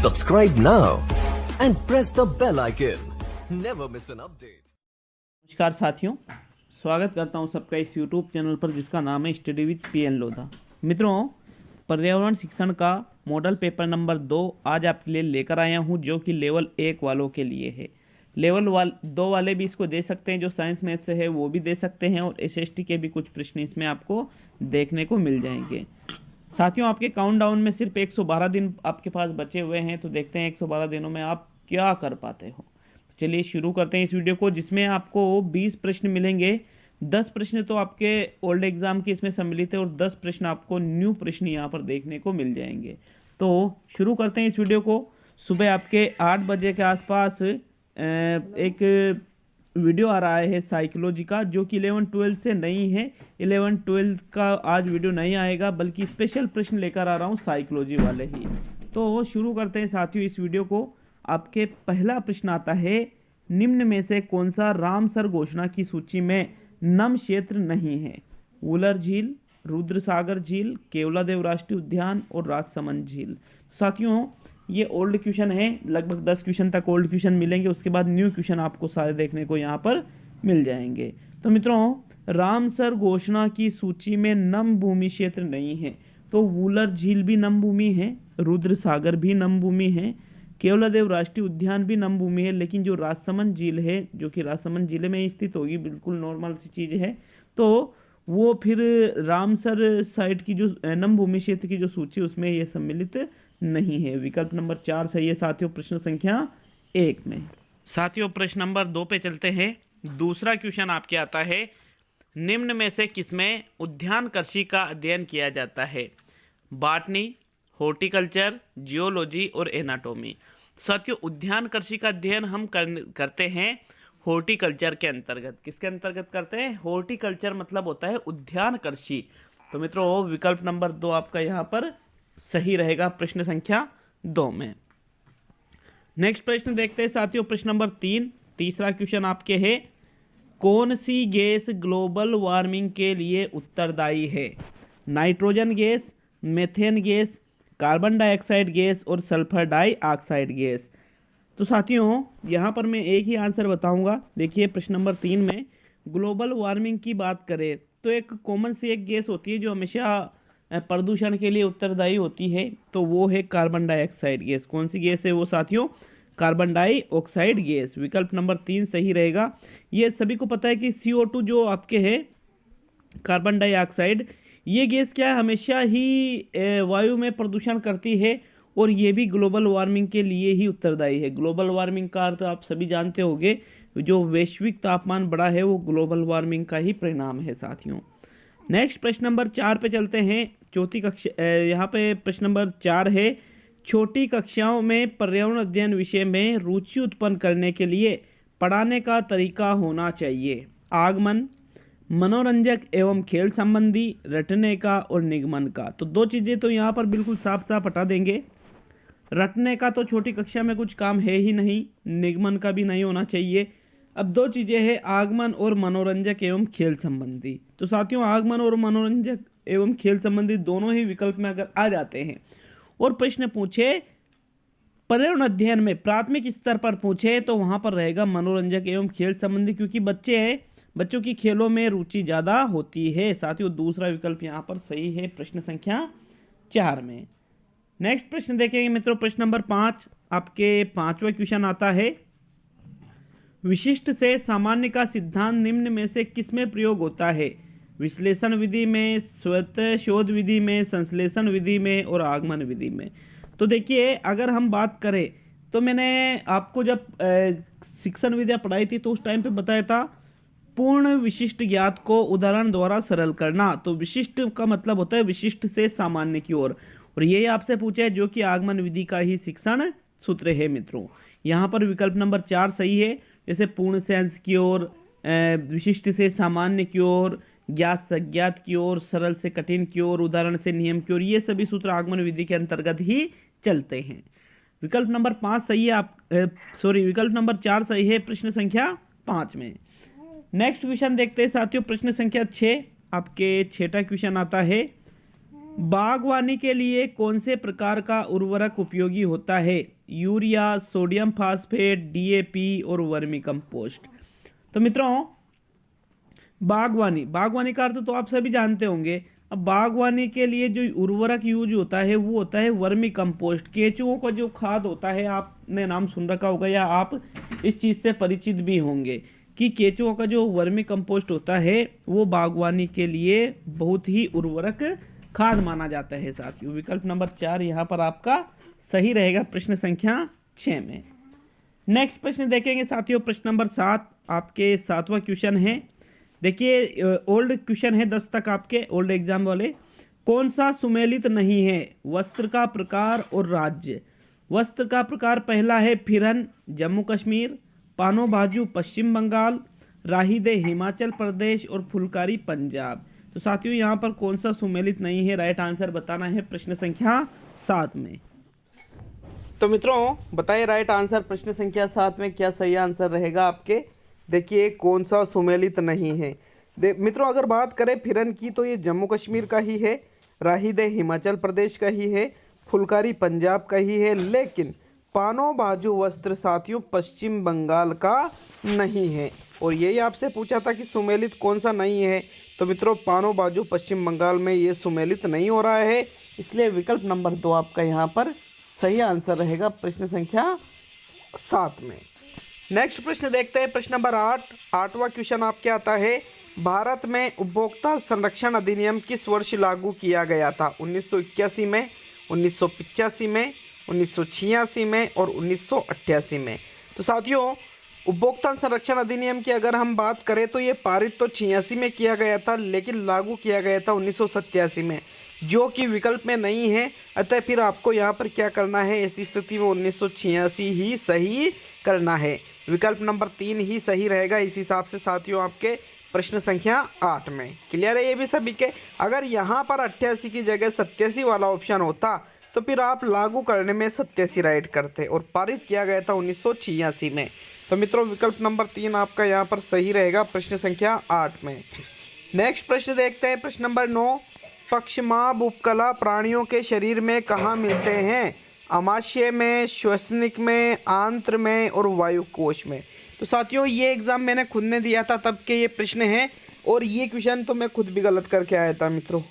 Subscribe now and press the bell icon. Never miss an update. नमस्कार साथियों, स्वागत करता हूं सबका इस YouTube चैनल पर जिसका नाम है स्टडी विद PN लोधा। मित्रों, पर्यावरण शिक्षण का मॉडल पेपर नंबर 2 आज आपके लिए लेकर आया हूं, जो कि लेवल 1 वालों के लिए है। लेवल 2 वाले भी इसको दे सकते हैं, जो साइंस मैथ से है वो भी दे सकते हैं, और SST के भी कुछ प्रश्न इसमें आपको देखने को मिल जाएंगे। साथियों, आपके काउंटडाउन में सिर्फ 112 दिन आपके पास बचे हुए हैं, तो देखते हैं 112 दिनों में आप क्या कर पाते हो। चलिए शुरू करते हैं इस वीडियो को, जिसमें आपको 20 प्रश्न मिलेंगे। 10 प्रश्न तो आपके ओल्ड एग्जाम के इसमें सम्मिलित है और 10 प्रश्न आपको न्यू प्रश्न यहाँ पर देखने को मिल जाएंगे। तो शुरू करते हैं इस वीडियो को। सुबह आपके 8 बजे के आसपास एक वीडियो आ रहा है साइकोलॉजी का, जो कि 11-12 से नहीं है। 11-12 का आज वीडियो नहीं आएगा, बल्कि स्पेशल प्रश्न लेकर आ रहा हूँ साइकोलॉजी वाले ही। तो शुरू करते हैं साथियों इस वीडियो को। आपके पहला प्रश्न आता है, निम्न में से कौन सा रामसर घोषणा की सूची में नम क्षेत्र नहीं है? वुलर झील, रुद्रसागर झील, केवलादेव राष्ट्रीय उद्यान और राजसमंद झील। साथियों, ये ओल्ड क्वेश्चन है, लगभग 10 क्वेश्चन तक ओल्ड क्वेश्चन मिलेंगे, उसके बाद न्यू क्वेश्चन आपको सारे देखने को यहाँ पर मिल जाएंगे। तो मित्रों, रामसर घोषणा की सूची में नम भूमि क्षेत्र नहीं है, तो वुलर झील भी नम भूमि है, रुद्रसागर भी नम भूमि है, केवलादेव राष्ट्रीय उद्यान भी नम भूमि है, लेकिन जो राजसमंद झील है, जो कि राजसमंद जिले में स्थित होगी, बिल्कुल नॉर्मल सी चीज़ है, तो वो फिर रामसर साइट की जो नम भूमि क्षेत्र की जो सूची उसमें ये सम्मिलित नहीं है। विकल्प नंबर 4 सही है साथियों, प्रश्न संख्या 1 में। साथियों, प्रश्न नंबर 2 पे चलते हैं। दूसरा क्वेश्चन आपके आता है, निम्न में से किसमें उद्यान कृषि का अध्ययन किया जाता है? बॉटनी, हॉर्टिकल्चर, जियोलॉजी और एनाटॉमी। साथियों, उद्यान कृषि का अध्ययन हम करते हैं हॉर्टिकल्चर के अंतर्गत। किसके अंतर्गत करते हैं? हॉर्टिकल्चर मतलब होता है उद्यान कृषि। तो मित्रों, विकल्प नंबर 2 आपका यहाँ पर सही रहेगा प्रश्न संख्या 2 में। नेक्स्ट प्रश्न देखते हैं साथियों, प्रश्न नंबर 3। तीसरा क्वेश्चन आपके है, कौन सी गैस ग्लोबल वार्मिंग के लिए उत्तरदायी है? Nitrogen gas, methane gas, carbon dioxide gas और सल्फर डाइऑक्साइड गैस। तो साथियों, यहाँ पर मैं एक ही आंसर बताऊंगा। देखिए, प्रश्न नंबर 3 में ग्लोबल वार्मिंग की बात करें तो एक कॉमन सी एक गैस होती है जो हमेशा प्रदूषण के लिए उत्तरदायी होती है, तो वो है कार्बन डाइऑक्साइड गैस। कौन सी गैस है वो साथियों? Carbon dioxide gas. विकल्प नंबर 3 सही रहेगा। ये सभी को पता है कि CO2 जो आपके है, कार्बन डाइऑक्साइड, ये गैस क्या है, हमेशा ही वायु में प्रदूषण करती है, और ये भी ग्लोबल वार्मिंग के लिए ही उत्तरदायी है। ग्लोबल वार्मिंग का अर्थ आप सभी जानते होंगे, जो वैश्विक तापमान बढ़ा है वो ग्लोबल वार्मिंग का ही परिणाम है साथियों। नेक्स्ट प्रश्न नंबर 4 पे चलते हैं। चौथी कक्षा, यहाँ पे प्रश्न नंबर 4 है, छोटी कक्षाओं में पर्यावरण अध्ययन विषय में रुचि उत्पन्न करने के लिए पढ़ाने का तरीका होना चाहिए? आगमन, मनोरंजक एवं खेल संबंधी, रटने का और निगमन का। तो 2 चीज़ें तो यहाँ पर बिल्कुल साफ साफ हटा देंगे। रटने का तो छोटी कक्षा में कुछ काम है ही नहीं, निगमन का भी नहीं होना चाहिए। अब 2 चीज़ें हैं, आगमन और मनोरंजक एवं खेल संबंधी। तो साथियों, आगमन और मनोरंजक एवं खेल संबंधी दोनों ही विकल्प में अगर आ जाते हैं और प्रश्न पूछे पर्यावरण अध्ययन में प्राथमिक स्तर पर पूछे, तो वहां पर रहेगा मनोरंजक एवं खेल संबंधी, क्योंकि बच्चे हैं, बच्चों की खेलों में रुचि ज़्यादा होती है। साथियों, दूसरा विकल्प यहाँ पर सही है प्रश्न संख्या 4 में। नेक्स्ट प्रश्न देखेंगे मित्रों, प्रश्न नंबर 5। आपके 5वां क्वेश्चन आता है, विशिष्ट से सामान्य का सिद्धांत निम्न में से किसमें प्रयोग होता है? विश्लेषण विधि में, स्वतः शोध विधि में, संश्लेषण विधि में और आगमन विधि में। तो देखिए, अगर हम बात करें तो मैंने आपको जब शिक्षण विद्या पढ़ाई थी तो उस टाइम पे बताया था, पूर्ण विशिष्ट ज्ञात को उदाहरण द्वारा सरल करना। तो विशिष्ट का मतलब होता है विशिष्ट से सामान्य की ओर, और यही आपसे पूछा है, जो कि आगमन विधि का ही शिक्षण सूत्र है मित्रों। यहाँ पर विकल्प नंबर 4 सही है, जैसे पूर्ण से अंश की ओर, विशिष्ट से सामान्य की ओर, ज्ञात से अज्ञात की ओर, सरल से कठिन की ओर, उदाहरण से नियम की ओर, ये सभी सूत्र आगमन विधि के अंतर्गत ही चलते हैं। विकल्प नंबर 5 सही है। विकल्प नंबर 4 सही है प्रश्न संख्या 5 में। नेक्स्ट क्वेश्चन देखते हैं साथियों, प्रश्न संख्या 6। आपके 6वां क्वेश्चन आता है, बागवानी के लिए कौन से प्रकार का उर्वरक उपयोगी होता है? यूरिया, सोडियम फास्फेट, डीएपी और वर्मी कंपोस्ट। तो मित्रों, बागवानी का अर्थ तो आप सभी जानते होंगे। अब बागवानी के लिए जो उर्वरक यूज होता है वो होता है वर्मी कंपोस्ट। केंचुओं का जो खाद होता है, आपने नाम सुन रखा होगा या आप इस चीज़ से परिचित भी होंगे कि केंचुओं का जो वर्मी कंपोस्ट होता है वो बागवानी के लिए बहुत ही उर्वरक खाद माना जाता है साथियों। विकल्प नंबर 4 यहाँ पर आपका सही रहेगा प्रश्न संख्या 6 में। नेक्स्ट प्रश्न देखेंगे साथियों, प्रश्न नंबर 7 आपके 7वां क्वेश्चन है। देखिए, ओल्ड क्वेश्चन है 10 तक आपके ओल्ड एग्जाम वाले। कौन सा सुमेलित नहीं है? वस्त्र का प्रकार और राज्य। वस्त्र का प्रकार पहला है फिरन जम्मू कश्मीर, पानो बाजू पश्चिम बंगाल, राहिदे हिमाचल प्रदेश और फुलकारी पंजाब। तो साथियों यहाँ पर कौन सा सुमेलित नहीं है? राइट आंसर बताना है प्रश्न संख्या 7 में। तो मित्रों बताइए राइट आंसर प्रश्न संख्या 7 में क्या सही आंसर रहेगा आपके? देखिए कौन सा सुमेलित नहीं है। मित्रों अगर बात करें फिरन की तो ये जम्मू कश्मीर का ही है, राहिदे हिमाचल प्रदेश का ही है, फुलकारी पंजाब का ही है, लेकिन पानो बाजू वस्त्र साथियों पश्चिम बंगाल का नहीं है। और यही आपसे पूछा था कि सुमेलित कौन सा नहीं है, तो मित्रों पानो बाजू पश्चिम बंगाल में ये सुमेलित नहीं हो रहा है, इसलिए विकल्प नंबर 2 आपका यहाँ पर सही आंसर रहेगा प्रश्न संख्या 7 में। नेक्स्ट प्रश्न देखते हैं, प्रश्न नंबर 8वां क्वेश्चन आपके आता है, भारत में उपभोक्ता संरक्षण अधिनियम किस वर्ष लागू किया गया था? 1981 में, 1985 में, 1986 में और 1988 में। तो साथियों उपभोक्ता संरक्षण अधिनियम की अगर हम बात करें तो ये पारित तो 86 में किया गया था, लेकिन लागू किया गया था 1987 में, जो कि विकल्प में नहीं है। अतः फिर आपको यहाँ पर क्या करना है, ऐसी स्थिति में 1986 ही सही करना है। विकल्प नंबर 3 ही सही रहेगा इस हिसाब से साथियों आपके प्रश्न संख्या 8 में। क्लियर है ये भी सभी के? अगर यहाँ पर 88 की जगह 87 वाला ऑप्शन होता तो फिर आप लागू करने में 87 राइट करते, और पारित किया गया था 1986 में। तो मित्रों विकल्प नंबर 3 आपका यहाँ पर सही रहेगा प्रश्न संख्या 8 में। नेक्स्ट प्रश्न देखते हैं, प्रश्न नंबर 9, पक्षमाभ उपकला प्राणियों के शरीर में कहाँ मिलते हैं? अमाशय में, श्वसनिक में, आंत्र में और वायुकोश में। तो साथियों ये एग्जाम मैंने खुद ने दिया था तब के ये प्रश्न हैं, और ये क्वेश्चन तो मैं खुद भी गलत करके आया था मित्रों।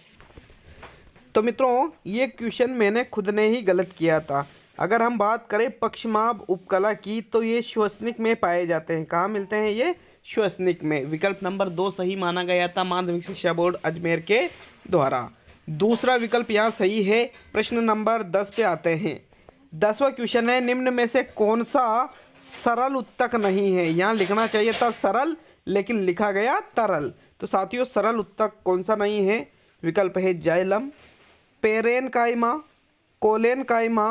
तो मित्रों ये क्वेश्चन मैंने खुद ने ही गलत किया था। अगर हम बात करें पक्षमाभ उपकला की तो ये श्वसनिक में पाए जाते हैं। कहाँ मिलते हैं ये? श्वसनिक में। विकल्प नंबर 2 सही माना गया था माध्यमिक शिक्षा बोर्ड अजमेर के द्वारा। दूसरा विकल्प यहाँ सही है। प्रश्न नंबर 10 पे आते हैं। 10वां क्वेश्चन है, निम्न में से कौन सा सरल उत्तक नहीं है? यहाँ लिखना चाहिए था सरल, लेकिन लिखा गया तरल। तो साथियों सरल उत्तक कौन सा नहीं है? विकल्प है जाइलम, पेरेनकाइमा, कोलेनकाइमा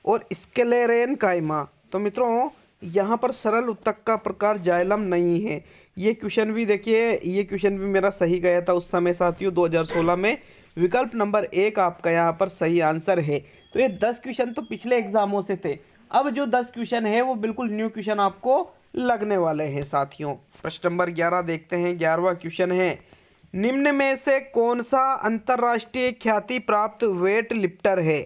और स्क्लेरेनकाइमा। तो मित्रों यहाँ पर सरल उत्तक का प्रकार जाइलम नहीं है। ये क्वेश्चन भी देखिए, ये क्वेश्चन भी मेरा सही गया था उस समय साथियों 2016 में। विकल्प नंबर 1 आपका यहाँ पर सही आंसर है। तो ये 10 क्वेश्चन तो पिछले एग्जामों से थे, अब जो 10 क्वेश्चन है वो बिल्कुल न्यू क्वेश्चन आपको लगने वाले हैं साथियों। प्रश्न नंबर 11 देखते हैं। 11वां क्वेश्चन है, निम्न में से कौन सा अंतर्राष्ट्रीय ख्याति प्राप्त वेट लिफ्टर है?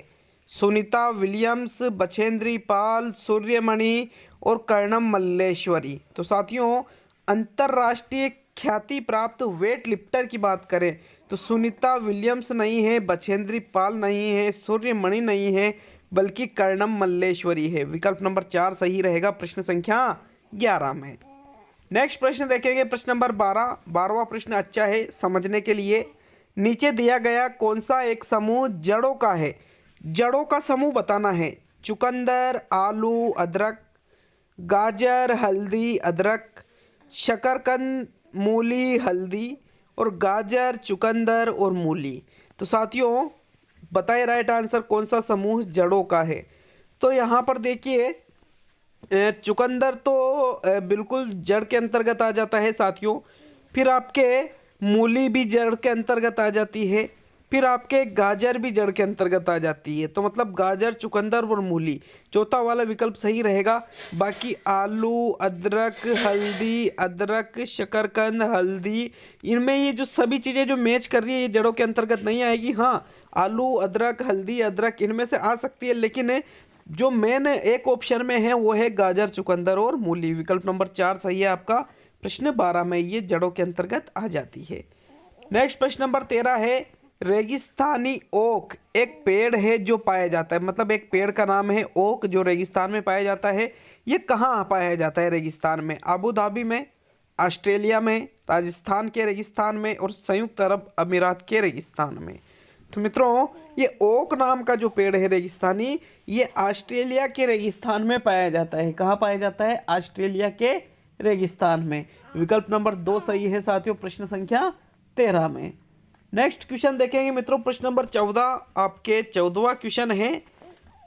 सुनीता विलियम्स, बछेंद्री पाल, सूर्यमणि और कर्णम मल्लेश्वरी। तो साथियों अंतर्राष्ट्रीय ख्याति प्राप्त वेट लिफ्टर की बात करें तो सुनीता विलियम्स नहीं है, बछेंद्री पाल नहीं है, सूर्यमणि नहीं है, बल्कि कर्णम मल्लेश्वरी है। विकल्प नंबर 4 सही रहेगा प्रश्न संख्या 11 में। नेक्स्ट प्रश्न देखेंगे, प्रश्न नंबर 12वां प्रश्न अच्छा है समझने के लिए। नीचे दिया गया कौन सा एक समूह जड़ों का है? जड़ों का समूह बताना है। चुकंदर, आलू, अदरक, गाजर, हल्दी, अदरक, शकरकंद, मूली, हल्दी और गाजर, चुकंदर और मूली। तो साथियों बताइए राइट आंसर कौन सा समूह जड़ों का है? तो यहाँ पर देखिए चुकंदर तो बिल्कुल जड़ के अंतर्गत आ जाता है साथियों, फिर आपके मूली भी जड़ के अंतर्गत आ जाती है, फिर आपके गाजर भी जड़ के अंतर्गत आ जाती है। तो मतलब गाजर, चुकंदर और मूली, चौथा वाला विकल्प सही रहेगा। बाकी आलू, अदरक, हल्दी, अदरक, शकरकंद, हल्दी, इनमें ये जो सभी चीज़ें जो मैच कर रही है ये जड़ों के अंतर्गत नहीं आएगी। हाँ आलू, अदरक, हल्दी, अदरक इनमें से आ सकती है, लेकिन जो मेन एक ऑप्शन में है वो है गाजर, चुकंदर और मूली। विकल्प नंबर 4 सही है आपका। प्रश्न 12 में ये जड़ों के अंतर्गत आ जाती है। नेक्स्ट प्रश्न नंबर 13 है, रेगिस्तानी ओक एक पेड़ है जो पाया जाता है, मतलब एक पेड़ का नाम है ओक जो रेगिस्तान में पाया जाता है। ये कहाँ पाया जाता है रेगिस्तान में? अबू धाबी में, ऑस्ट्रेलिया में, राजस्थान के रेगिस्तान में और संयुक्त अरब अमीरात के रेगिस्तान में। तो मित्रों ये ओक नाम का जो पेड़ है रेगिस्तानी, ये ऑस्ट्रेलिया के रेगिस्तान में पाया जाता है। कहाँ पाया जाता है? ऑस्ट्रेलिया के रेगिस्तान में। विकल्प नंबर 2 सही है साथियों, प्रश्न संख्या 13 में। नेक्स्ट क्वेश्चन देखेंगे मित्रों, प्रश्न नंबर 14 आपके 14वां क्वेश्चन है,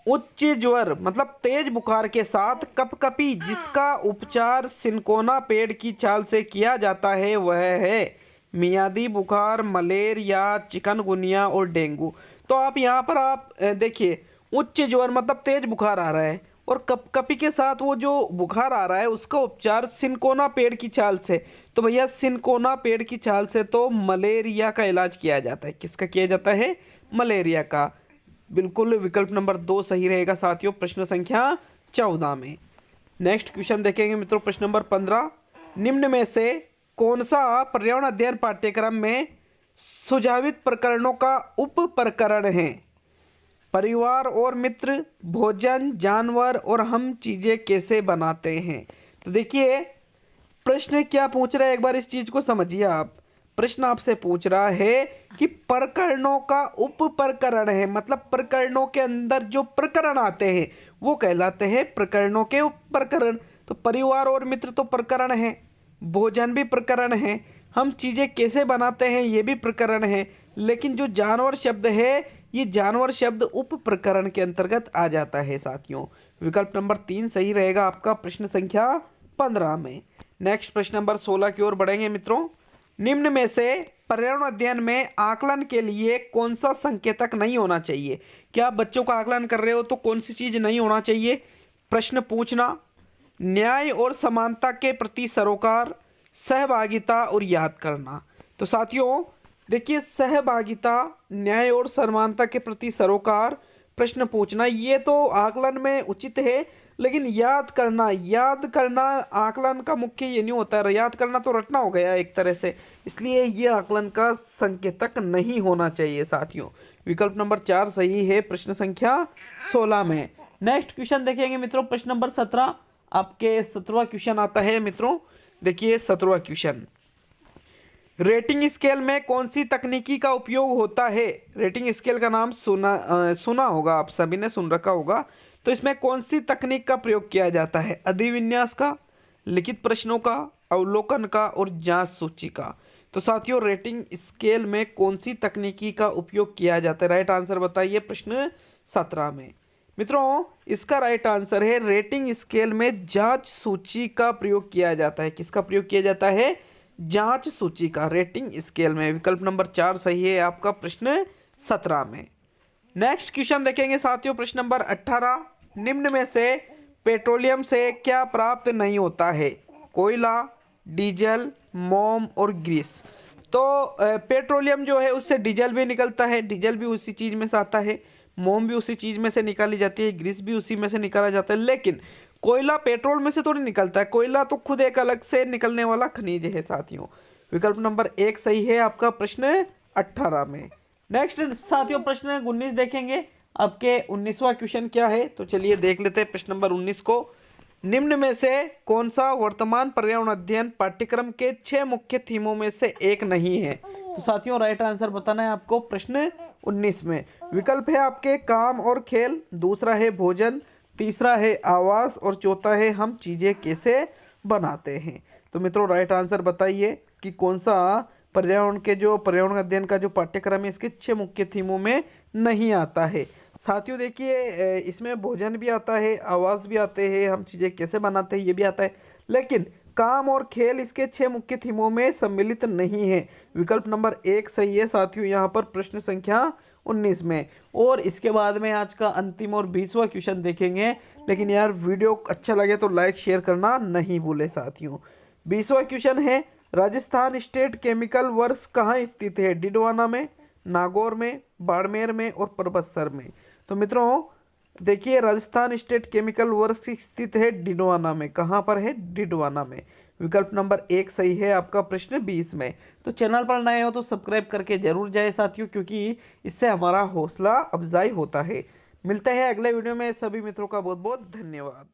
उच्च ज्वर मतलब तेज बुखार के साथ कपकपी जिसका उपचार सिनकोना पेड़ की छाल से किया जाता है वह है मियादी बुखार, मलेरिया, चिकनगुनिया और डेंगू। तो आप यहाँ पर आप देखिए, उच्च ज्वर मतलब तेज बुखार आ रहा है और कपकपी के साथ वो जो बुखार आ रहा है उसका उपचार सिनकोना पेड़ की छाल से। तो भैया सिनकोना पेड़ की छाल से तो मलेरिया का इलाज किया जाता है। किसका किया जाता है? मलेरिया का। बिल्कुल विकल्प नंबर 2 सही रहेगा साथियों, प्रश्न संख्या 14 में। नेक्स्ट क्वेश्चन देखेंगे मित्रों, प्रश्न नंबर 15, निम्न में से कौन सा पर्यावरण अध्ययन पाठ्यक्रम में सुझावित प्रकरणों का उप प्रकरण है? परिवार और मित्र, भोजन, जानवर और हम चीजें कैसे बनाते हैं। तो देखिए प्रश्न क्या पूछ रहा है, एक बार इस चीज को समझिए आप। प्रश्न आपसे पूछ रहा है कि प्रकरणों का उप प्रकरण है, मतलब प्रकरणों के अंदर जो प्रकरण आते हैं वो कहलाते हैं प्रकरणों के उप प्रकरण। तो परिवार और मित्र तो प्रकरण है, भोजन भी प्रकरण है, हम चीजें कैसे बनाते हैं ये भी प्रकरण है, लेकिन जो जानवर शब्द है ये जानवर शब्द उप प्रकरण के अंतर्गत आ जाता है साथियों। विकल्प नंबर 3 सही रहेगा आपका, प्रश्न संख्या 15 में। नेक्स्ट प्रश्न नंबर 16 की ओर बढ़ेंगे मित्रों, निम्न में से पर्यावरण अध्ययन में आकलन के लिए कौन सा संकेतक नहीं होना चाहिए? क्या आप बच्चों का आकलन कर रहे हो तो कौन सी चीज नहीं होना चाहिए? प्रश्न पूछना, न्याय और समानता के प्रति सरोकार, सहभागिता और याद करना। तो साथियों देखिए, सहभागिता, न्याय और समानता के प्रति सरोकार, प्रश्न पूछना ये तो आकलन में उचित है, लेकिन याद करना आकलन का मुख्य ये नहीं होता है। याद करना तो रटना हो गया एक तरह से, इसलिए ये आकलन का संकेतक नहीं होना चाहिए साथियों। विकल्प नंबर 4 सही है, प्रश्न संख्या 16 में। नेक्स्ट क्वेश्चन देखेंगे मित्रों, प्रश्न नंबर 17 आपके 17वां क्वेश्चन आता है मित्रों। देखिए 17वां क्वेश्चन, रेटिंग स्केल में कौन सी तकनीकी का उपयोग होता है? रेटिंग स्केल का नाम सुना होगा, आप सभी ने सुन रखा होगा। तो इसमें कौन सी तकनीक का प्रयोग किया जाता है? अधिविन्यास का, लिखित प्रश्नों का, अवलोकन का और जांच सूची का। तो साथियों रेटिंग स्केल में कौन सी तकनीकी का उपयोग किया जाता है? राइट आंसर बताइए प्रश्न 17 में। मित्रों इसका राइट आंसर है रेटिंग स्केल में जांच सूची का प्रयोग किया जाता है। किसका प्रयोग किया जाता है? जांच सूची का, रेटिंग स्केल में। विकल्प नंबर 4 सही है आपका, प्रश्न 17 में। नेक्स्ट क्वेश्चन देखेंगे साथियों, प्रश्न नंबर 18, निम्न में से पेट्रोलियम से क्या प्राप्त नहीं होता है? कोयला, डीजल, मोम और ग्रीस। तो पेट्रोलियम जो है उससे डीजल भी निकलता है, डीजल भी उसी चीज में से आता है, मोम भी उसी चीज में से निकाली जाती है, ग्रीस भी उसी में से निकाला जाता है, लेकिन कोयला पेट्रोल में से थोड़ी निकलता है। कोयला तो खुद एक अलग से निकलने वाला खनिज है साथियों। विकल्प नंबर 1 सही है आपका, प्रश्न 18 में। नेक्स्ट साथियों प्रश्न 19 देखेंगे, आपके 19वां क्वेश्चन क्या है? तो चलिए देख लेते हैं प्रश्न नंबर 19 को। निम्न में से कौन सा वर्तमान पर्यावरण अध्ययन पाठ्यक्रम के 6 मुख्य थीमों में से एक नहीं है? तो साथियों राइट आंसर बताना है आपको प्रश्न 19 में। विकल्प है आपके काम और खेल, दूसरा है भोजन, तीसरा है आवास और चौथा है हम चीजें कैसे बनाते हैं। तो मित्रों राइट आंसर बताइए कि कौन सा पर्यावरण अध्ययन का जो पाठ्यक्रम है इसके 6 मुख्य थीमों में नहीं आता है। साथियों देखिए इसमें भोजन भी आता है, आवास भी आते हैं, हम चीजें कैसे बनाते हैं ये भी आता है, लेकिन काम और खेल इसके 6 मुख्य थीमों में सम्मिलित नहीं है। विकल्प नंबर 1 सही है साथियों यहाँ पर, प्रश्न संख्या 19 में। और इसके बाद में आज का अंतिम और 20वां क्वेश्चन देखेंगे, लेकिन यार वीडियो अच्छा लगे तो लाइक शेयर करना नहीं भूले साथियों। 20वां क्वेश्चन है, राजस्थान स्टेट केमिकल वर्क्स कहाँ स्थित है? डिडवाना में, नागौर में, बाड़मेर में और परबत्सर में। तो मित्रों देखिए, राजस्थान स्टेट केमिकल वर्क्स स्थित है डिडवाना में। कहाँ पर है? डिडवाना में। विकल्प नंबर 1 सही है आपका प्रश्न 20 में। तो चैनल पर नए हो तो सब्सक्राइब करके जरूर जाए साथियों, क्योंकि इससे हमारा हौसला अफजाई होता है। मिलते हैं अगले वीडियो में। सभी मित्रों का बहुत बहुत धन्यवाद।